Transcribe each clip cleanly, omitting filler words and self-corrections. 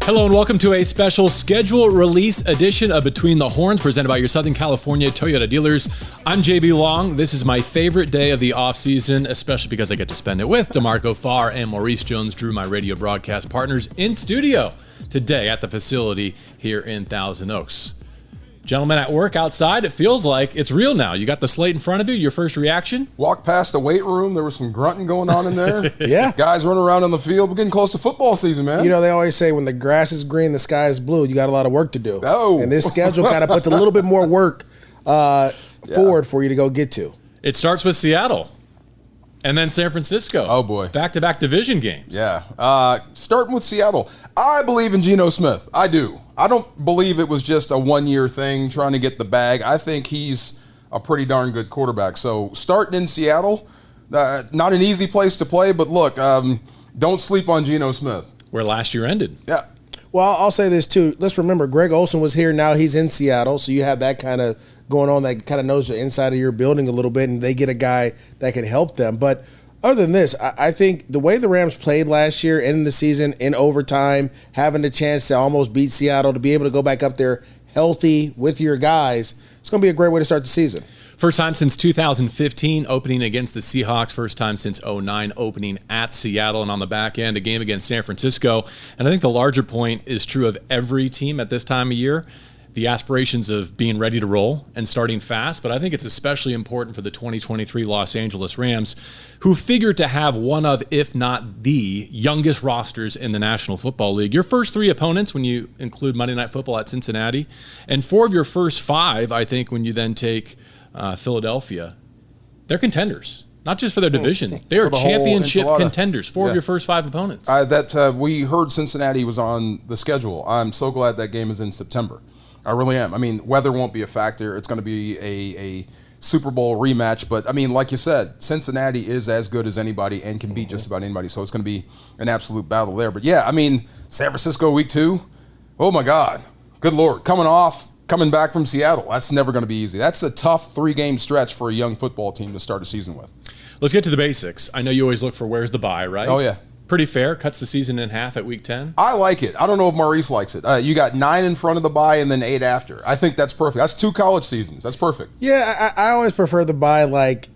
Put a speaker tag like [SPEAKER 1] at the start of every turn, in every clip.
[SPEAKER 1] Hello and welcome to a special schedule release edition of Between the Horns presented by your Southern California Toyota dealers. I'm JB Long. This is my favorite day of the offseason, especially because I get to spend it with DeMarco Farr and Maurice Jones-Drew, my radio broadcast partners, in studio today at the facility here in Thousand Oaks. Gentlemen at work outside, it feels like it's real now. You got the slate in front of you. Your first reaction?
[SPEAKER 2] Walked past the weight room. There was some grunting going on in there.
[SPEAKER 3] Yeah.
[SPEAKER 2] Guys running around on the field. We're getting close to football season, man.
[SPEAKER 3] You know, they always say when the grass is green, the sky is blue. You got a lot of work to do.
[SPEAKER 2] Oh.
[SPEAKER 3] And this schedule kind of puts a little bit more work forward for you to go get to.
[SPEAKER 1] It starts with Seattle and then San Francisco.
[SPEAKER 2] Oh, boy.
[SPEAKER 1] Back-to-back division games.
[SPEAKER 2] Yeah. Starting with Seattle. I believe in Geno Smith. I do. I don't believe it was just a one-year thing trying to get the bag. I think he's a pretty darn good quarterback. So starting in Seattle, not an easy place to play, but look, don't sleep on Geno Smith.
[SPEAKER 1] Where last year ended.
[SPEAKER 2] Yeah.
[SPEAKER 3] Well, I'll say this, too. Let's remember, Greg Olsen was here. Now he's in Seattle, so you have that kind of going on that kind of knows the inside of your building a little bit, and they get a guy that can help them. But other than this, I think the way the Rams played last year, ending the season in overtime, having the chance to almost beat Seattle, to be able to go back up there healthy with your guys, it's going to be a great way to start the season.
[SPEAKER 1] First time since 2015 opening against the Seahawks. First time since 2009 opening at Seattle. And on the back end, a game against San Francisco. And I think the larger point is true of every team at this time of year. The aspirations of being ready to roll and starting fast, but I think it's especially important for the 2023 Los Angeles Rams, who figure to have one of, if not the youngest rosters in the National Football League. Your first three opponents, when you include Monday Night Football at Cincinnati, and four of your first five, I think, when you then take Philadelphia, they're contenders. Not just for their division. They are championship contenders. Four of your first five opponents.
[SPEAKER 2] We heard Cincinnati was on the schedule. I'm so glad that game is in September. I really am. I mean, weather won't be a factor. It's going to be a Super Bowl rematch. But, I mean, like you said, Cincinnati is as good as anybody and can beat just about anybody. So it's going to be an absolute battle there. But, yeah, I mean, San Francisco week 2, oh, my God. Good Lord. Coming back from Seattle, that's never going to be easy. That's a tough 3-game stretch for a young football team to start a season with.
[SPEAKER 1] Let's get to the basics. I know you always look for where's the bye, right?
[SPEAKER 2] Oh, yeah.
[SPEAKER 1] Pretty fair. Cuts the season in half at week 10.
[SPEAKER 2] I like it. I don't know if Maurice likes it. You got 9 in front of the bye and then 8 after. I think that's perfect. That's 2 college seasons. That's perfect.
[SPEAKER 3] Yeah, I always prefer the bye like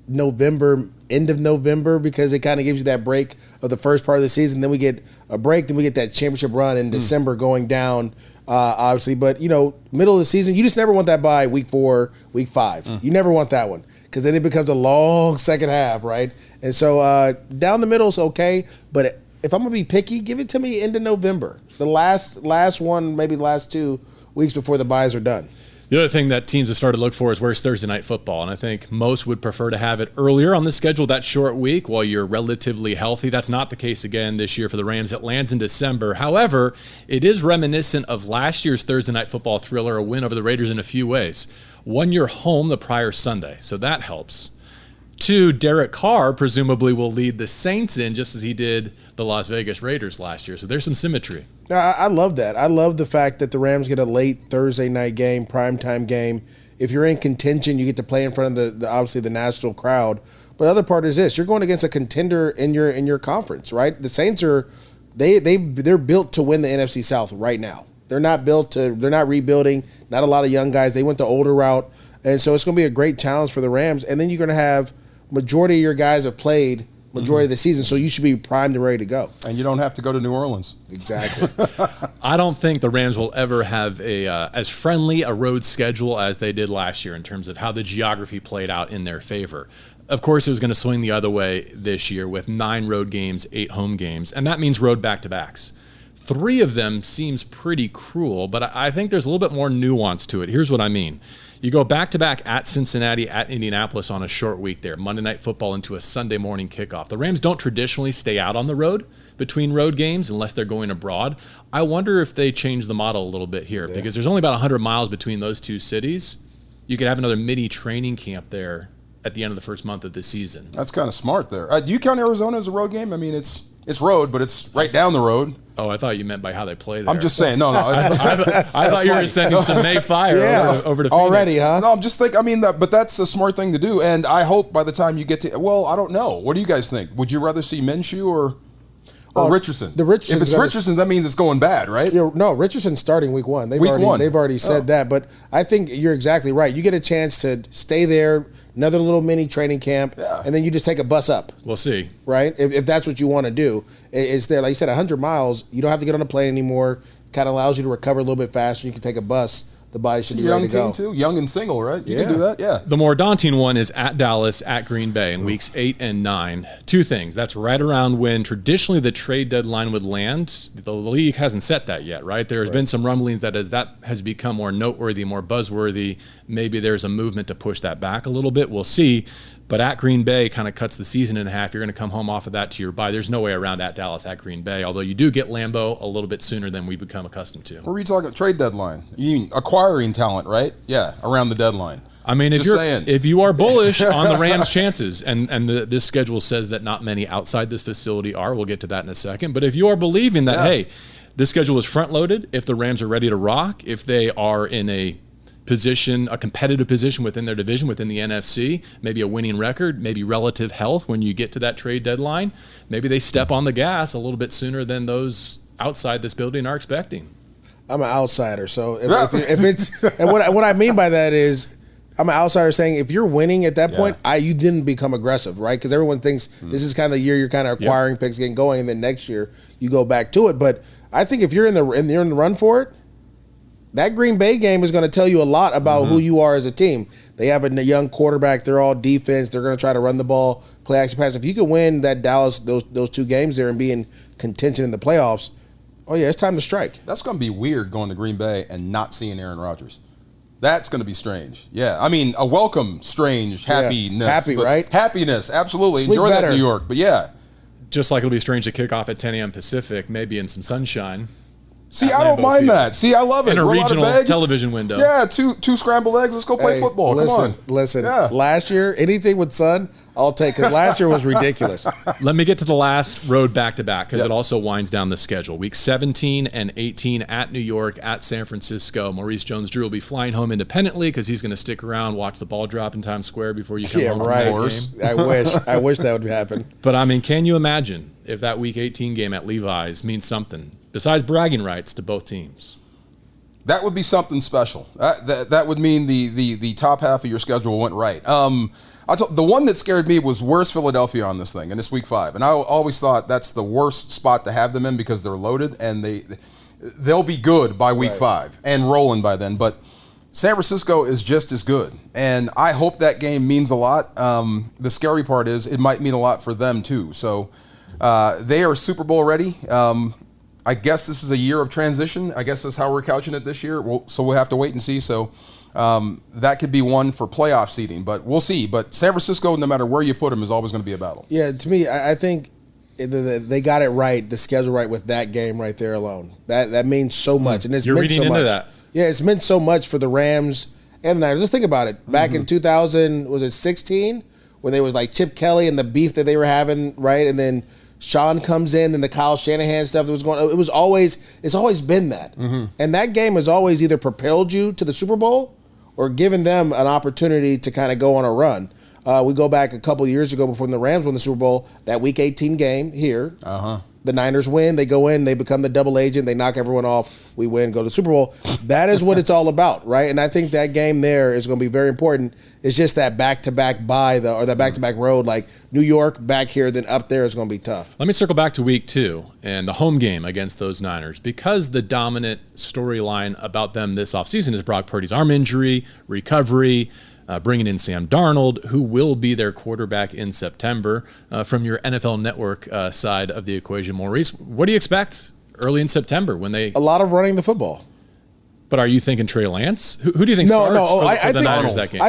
[SPEAKER 3] November, end of November, because it kind of gives you that break of the first part of the season. Then we get a break. Then we get that championship run in December going down, obviously. But, middle of the season, you just never want that bye week 4, week 5. You never want that one, because then it becomes a long second half, right? And so down the middle is okay, but if I'm going to be picky, give it to me into November. The last one, maybe the last 2 weeks before the buys are done.
[SPEAKER 1] The other thing that teams have started to look for is where's Thursday Night Football, and I think most would prefer to have it earlier on the schedule, that short week, while you're relatively healthy. That's not the case again this year for the Rams. It lands in December. However, it is reminiscent of last year's Thursday Night Football thriller, a win over the Raiders in a few ways. 1, you're home the prior Sunday, so that helps. 2, Derek Carr presumably will lead the Saints in just as he did the Las Vegas Raiders last year. So there's some symmetry.
[SPEAKER 3] I love that. I love the fact that the Rams get a late Thursday night game, primetime game. If you're in contention, you get to play in front of the obviously the national crowd. But the other part is this: you're going against a contender in your conference, right? The Saints they're built to win the NFC South right now. They're not rebuilding. Not a lot of young guys. They went the older route, and so it's going to be a great challenge for the Rams. And then you're going to have majority of your guys have played majority of the season, so you should be primed and ready to go.
[SPEAKER 2] And you don't have to go to New Orleans.
[SPEAKER 3] Exactly.
[SPEAKER 1] I don't think the Rams will ever have as friendly a road schedule as they did last year in terms of how the geography played out in their favor. Of course, it was going to swing the other way this year with 9 road games, 8 home games, and that means road back-to-backs. 3 of them seems pretty cruel, but I think there's a little bit more nuance to it. Here's what I mean. You go back-to-back at Cincinnati, at Indianapolis on a short week there, Monday Night Football into a Sunday morning kickoff. The Rams don't traditionally stay out on the road between road games unless they're going abroad. I wonder if they change the model a little bit here because there's only about 100 miles between those two cities. You could have another mini training camp there at the end of the first month of the season.
[SPEAKER 2] That's kind of smart there. Do you count Arizona as a road game? I mean, it's It's road, but it's right down the road.
[SPEAKER 1] Oh, I thought you meant by how they play there.
[SPEAKER 2] I'm just saying. No.
[SPEAKER 1] I thought you were sending some May fire over to Phoenix.
[SPEAKER 3] Already, huh?
[SPEAKER 2] No, I'm just thinking. I mean, but that's a smart thing to do, and I hope by the time you get to, well, I don't know. What do you guys think? Would you rather see Minshew or Richardson?
[SPEAKER 3] The Richardson.
[SPEAKER 2] If it's Richardson, that means it's going bad, right?
[SPEAKER 3] No, Richardson's starting week 1. They've already said that, but I think you're exactly right. You get a chance to stay there, another little mini training camp, and then you just take a bus up.
[SPEAKER 1] We'll see.
[SPEAKER 3] Right? If that's what you want to do. It's there. Like you said, 100 miles, you don't have to get on a plane anymore. Kind of allows you to recover a little bit faster. You can take a bus. The body should be ready to go.
[SPEAKER 2] Young team, too. Young and single, right? You can do that, yeah.
[SPEAKER 1] The more daunting one is at Dallas, at Green Bay in weeks 8 and 9. Two things. That's right around when traditionally the trade deadline would land. The league hasn't set that yet, right? There's been some rumblings that as that has become more noteworthy, more buzzworthy, maybe there's a movement to push that back a little bit. We'll see. But at Green Bay kind of cuts the season in half. You're going to come home off of that to your bye. There's no way around at Dallas, at Green Bay, although you do get Lambeau a little bit sooner than we've become accustomed to.
[SPEAKER 2] Or are you talking trade deadline? You mean acquiring talent, right? Yeah, around the deadline.
[SPEAKER 1] I mean, if you are bullish on the Rams' chances, and this schedule says that not many outside this facility are, we'll get to that in a second, but if you are believing that, hey, this schedule is front-loaded, if the Rams are ready to rock, if they are in a competitive position within their division, within the NFC, maybe a winning record, maybe relative health when you get to that trade deadline, maybe they step on the gas a little bit sooner than those outside this building are expecting.
[SPEAKER 3] I'm an outsider, so if it's and what I mean by that is I'm an outsider saying if you're winning at that point, you didn't become aggressive, right? Because everyone thinks this is kind of the year you're kind of acquiring picks, getting going, and then next year you go back to it. But I think if you're in the run for it, that Green Bay game is going to tell you a lot about who you are as a team. They have a young quarterback. They're all defense. They're going to try to run the ball, play action pass. If you can win that Dallas those 2 games there and be in contention in the playoffs, it's time to strike.
[SPEAKER 2] That's going to be weird going to Green Bay and not seeing Aaron Rodgers. That's going to be strange. Yeah, I mean, a welcome, strange happiness.
[SPEAKER 3] Happy, right?
[SPEAKER 2] Happiness, absolutely.
[SPEAKER 3] Sleep
[SPEAKER 2] Enjoy
[SPEAKER 3] better.
[SPEAKER 2] that, New York. But
[SPEAKER 1] just like it'll be strange to kick off at 10 a.m. Pacific, maybe in some sunshine.
[SPEAKER 2] See, I don't mind that. See, I love it.
[SPEAKER 1] In a regional television window.
[SPEAKER 2] Yeah, two scrambled eggs. Let's go play football. Come on.
[SPEAKER 3] Listen. Yeah. Last year, anything with sun, I'll take, because last year was ridiculous.
[SPEAKER 1] Let me get to the last road back-to-back, because it also winds down the schedule. Week 17 and 18 at New York, at San Francisco. Maurice Jones-Drew will be flying home independently because he's going to stick around, watch the ball drop in Times Square before you come home from that game.
[SPEAKER 3] I wish that would happen.
[SPEAKER 1] But, I mean, can you imagine if that Week 18 game at Levi's means something besides bragging rights to both teams?
[SPEAKER 2] That would be something special. That would mean the top half of your schedule went right. The one that scared me was where's Philadelphia on this thing, and it's Week 5. And I always thought that's the worst spot to have them in because they're loaded, and they'll be good by Week 5 and rolling by then. But San Francisco is just as good, and I hope that game means a lot. The scary part is it might mean a lot for them too. So they are Super Bowl ready. I guess this is a year of transition. I guess that's how we're couching it this year. So we'll have to wait and see. So that could be one for playoff seeding, but we'll see. But San Francisco, no matter where you put them, is always going to be a battle.
[SPEAKER 3] Yeah, to me, I think they got it right, the schedule right with that game right there alone. That means so much, and
[SPEAKER 1] You're reading into that.
[SPEAKER 3] Yeah, it's meant so much for the Rams and the Niners. Just think about it. Back in 2016, when there was like Chip Kelly and the beef that they were having, right, and then Sean comes in and the Kyle Shanahan stuff that was going on. It's always been that. And that game has always either propelled you to the Super Bowl or given them an opportunity to kind of go on a run. We go back a couple years ago before the Rams won the Super Bowl, that Week 18 game here. The Niners win, they go in, they become the double agent, they knock everyone off, we win, go to the Super Bowl. That is what it's all about, right? And I think that game there is going to be very important. It's just that back-to-back or that back-to-back road, like New York back here, then up there is going to be tough.
[SPEAKER 1] Let me circle back to Week 2 and the home game against those Niners, because the dominant storyline about them this offseason is Brock Purdy's arm injury, recovery, bringing in Sam Darnold, who will be their quarterback in September. From your NFL Network side of the equation, Maurice, what do you expect early in September when they...
[SPEAKER 3] A lot of running the football.
[SPEAKER 1] But are you thinking Trey Lance? Who do you think starts for the Niners that game?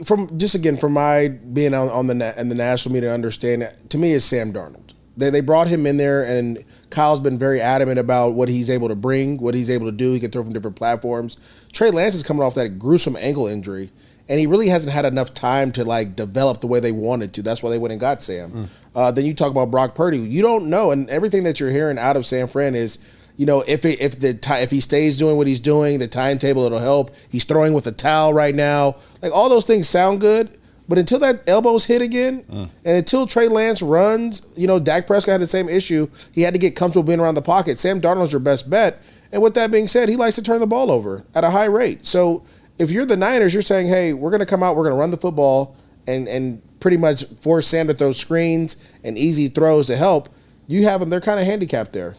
[SPEAKER 3] From my being on the national media understanding, to me, it's Sam Darnold. They brought him in there, and Kyle's been very adamant about what he's able to bring, what he's able to do. He can throw from different platforms. Trey Lance is coming off that gruesome ankle injury, and he really hasn't had enough time to like develop the way they wanted to. That's why they went and got Sam. Then you talk about Brock Purdy. You don't know, and everything that you're hearing out of San Fran is, you know, if he stays doing what he's doing, the timetable, it'll help. He's throwing with a towel right now. Like, all those things sound good, but until that elbow's hit again, and until Trey Lance runs, you know, Dak Prescott had the same issue. He had to get comfortable being around the pocket. Sam Darnold's your best bet. And with that being said, he likes to turn the ball over at a high rate. So if you're the Niners, you're saying, hey, we're going to come out, we're going to run the football and pretty much force Sam to throw screens and easy throws to help. You have them, they're kind of handicapped there.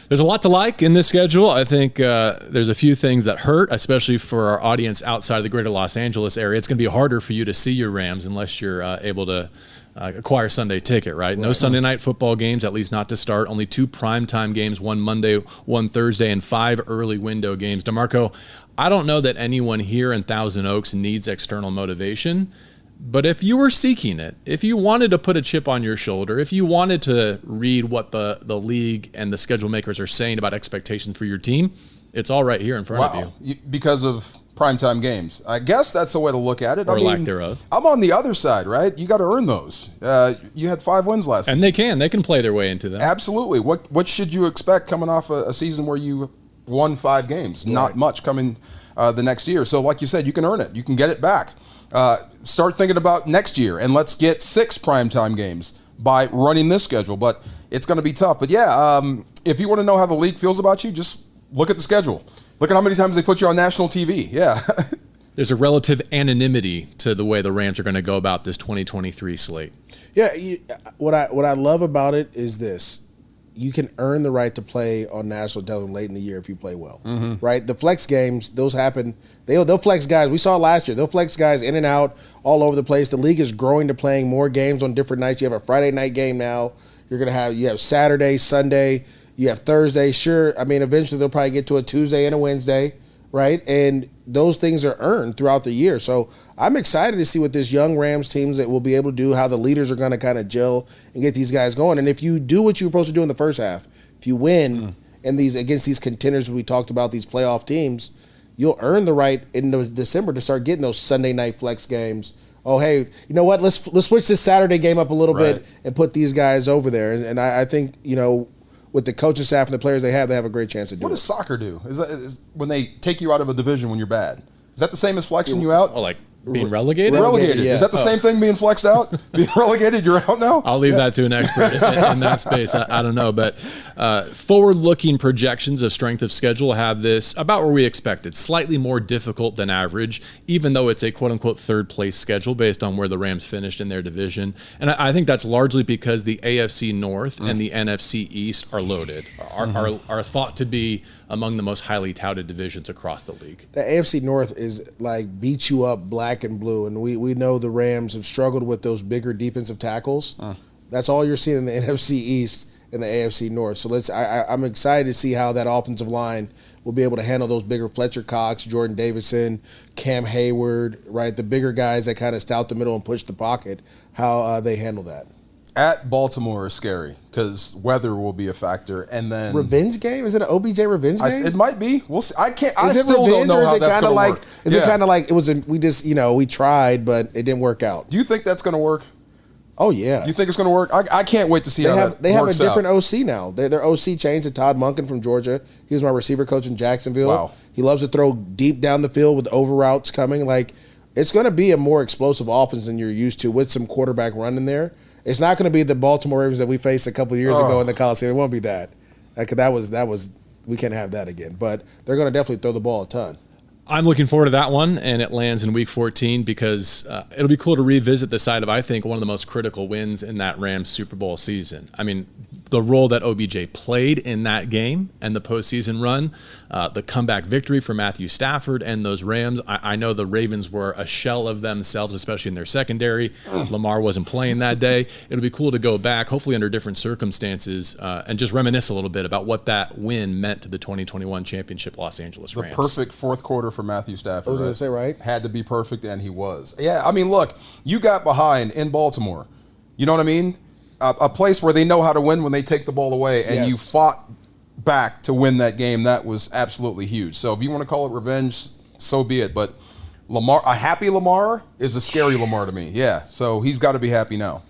[SPEAKER 1] There's a lot to like in this schedule. I think there's a few things that hurt, especially for our audience outside of the greater Los Angeles area. It's going to be harder for you to see your Rams unless you're able to acquire Sunday ticket, right? No Sunday night football games, at least not to start. Only 2 primetime games, one Monday, one Thursday, and 5 early window games. DeMarco, I don't know that anyone here in Thousand Oaks needs external motivation. But if you were seeking it, if you wanted to put a chip on your shoulder, if you wanted to read what the league and the schedule makers are saying about expectations for your team, it's all right here in front of you.
[SPEAKER 2] Because of primetime games. I guess that's the way to look at it.
[SPEAKER 1] Or lack thereof.
[SPEAKER 2] I'm on the other side, right? You got to earn those. You had 5 wins last season.
[SPEAKER 1] And they can play their way into that.
[SPEAKER 2] Absolutely. What should you expect coming off a season where you won 5 games? Right. Not much coming the next year. So like you said, you can earn it. You can get it back. Start thinking about next year, and let's get 6 primetime games by running this schedule. But it's going to be tough. But yeah, if you want to know how the league feels about you, just look at the schedule. Look at how many times they put you on national TV. Yeah.
[SPEAKER 1] There's a relative anonymity to the way the Rams are going to go about this 2023 slate.
[SPEAKER 3] Yeah, what I love about it is this. You can earn the right to play on national television late in the year if you play well, right? The flex games, those happen. They'll flex guys. We saw it last year. They'll flex guys in and out all over the place. The league is growing to playing more games on different nights. You have a Friday night game now. You have Saturday, Sunday. You have Thursday. Sure, I mean, eventually they'll probably get to a Tuesday and a Wednesday, right? And those things are earned throughout the year. So I'm excited to see what this young Rams teams that will be able to do, how the leaders are going to kind of gel and get these guys going. And if you do what you were supposed to do in the first half, if you win against these contenders we talked about, these playoff teams, you'll earn the right in December to start getting those Sunday night flex games. Oh, hey, you know what? Let's switch this Saturday game up a little bit and put these guys over there. And I think, you know, with the coaching staff and the players they have a great chance to do it.
[SPEAKER 2] What does soccer do? Is when they take you out of a division when you're bad? Is that the same as flexing you out?
[SPEAKER 1] Oh, like being relegated?
[SPEAKER 2] Relegated. Yeah. Is that the same thing, being flexed out? Being relegated, you're out now?
[SPEAKER 1] I'll leave that to an expert in that space. I don't know. But forward-looking projections of strength of schedule have this about where we expected. Slightly more difficult than average, even though it's a quote-unquote third-place schedule based on where the Rams finished in their division. And I think that's largely because the AFC North and the NFC East are loaded, are thought to be among the most highly touted divisions across the league.
[SPEAKER 3] The AFC North is like beat you up black and blue, and we know the Rams have struggled with those bigger defensive tackles. That's all you're seeing in the NFC East and the AFC North. So I'm excited to see how that offensive line will be able to handle those bigger Fletcher Cox, Jordan Davison, Cam Hayward, right? The bigger guys that kind of stout the middle and push the pocket, how they handle that.
[SPEAKER 2] At Baltimore is scary because weather will be a factor, and then
[SPEAKER 3] revenge game. Is it an OBJ revenge game?
[SPEAKER 2] It might be. We'll see. I can't.
[SPEAKER 3] I
[SPEAKER 2] still don't know how that's going to work.
[SPEAKER 3] Is it kind of like it was? We tried, but it didn't work out.
[SPEAKER 2] Do you think that's going to work?
[SPEAKER 3] Oh yeah.
[SPEAKER 2] You think it's going to work? I can't wait to see how that works out.
[SPEAKER 3] They have a different OC now. Their OC changed to Todd Monken from Georgia. He was my receiver coach in Jacksonville.
[SPEAKER 2] Wow.
[SPEAKER 3] He loves to throw deep down the field with over routes coming. Like, it's going to be a more explosive offense than you're used to with some quarterback running there. It's not going to be the Baltimore Ravens that we faced a couple of years ago in the Coliseum. It won't be that. That was we can't have that again. But they're going to definitely throw the ball a ton.
[SPEAKER 1] I'm looking forward to that one, and it lands in Week 14 because it'll be cool to revisit the side of, I think, one of the most critical wins in that Rams Super Bowl season. I mean, the role that OBJ played in that game and the postseason run, the comeback victory for Matthew Stafford and those Rams. I know the Ravens were a shell of themselves, especially in their secondary. Lamar wasn't playing that day. It'll be cool to go back, hopefully under different circumstances, and just reminisce a little bit about what that win meant to the 2021 championship Los Angeles Rams.
[SPEAKER 2] The perfect fourth quarter for Matthew Stafford.
[SPEAKER 3] I was going to say, right?
[SPEAKER 2] Had to be perfect, and he was. Yeah, I mean, look, you got behind in Baltimore. You know what I mean? A place where they know how to win when they take the ball away, and you fought back to win that game. That was absolutely huge. So if you want to call it revenge, so be it. But Lamar, a happy Lamar is a scary Lamar to me. Yeah, so he's got to be happy now.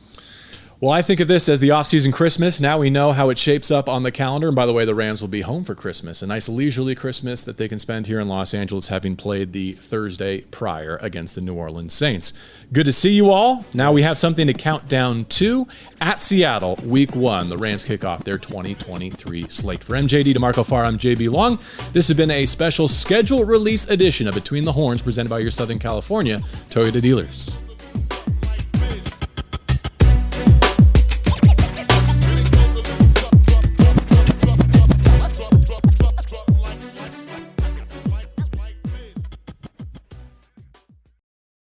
[SPEAKER 1] Well, I think of this as the off-season Christmas. Now we know how it shapes up on the calendar. And by the way, the Rams will be home for Christmas. A nice leisurely Christmas that they can spend here in Los Angeles, having played the Thursday prior against the New Orleans Saints. Good to see you all. Now we have something to count down to. At Seattle, Week 1, the Rams kick off their 2023 slate. For MJD DeMarco Farr, I'm JB Long. This has been a special schedule release edition of Between the Horns presented by your Southern California Toyota dealers.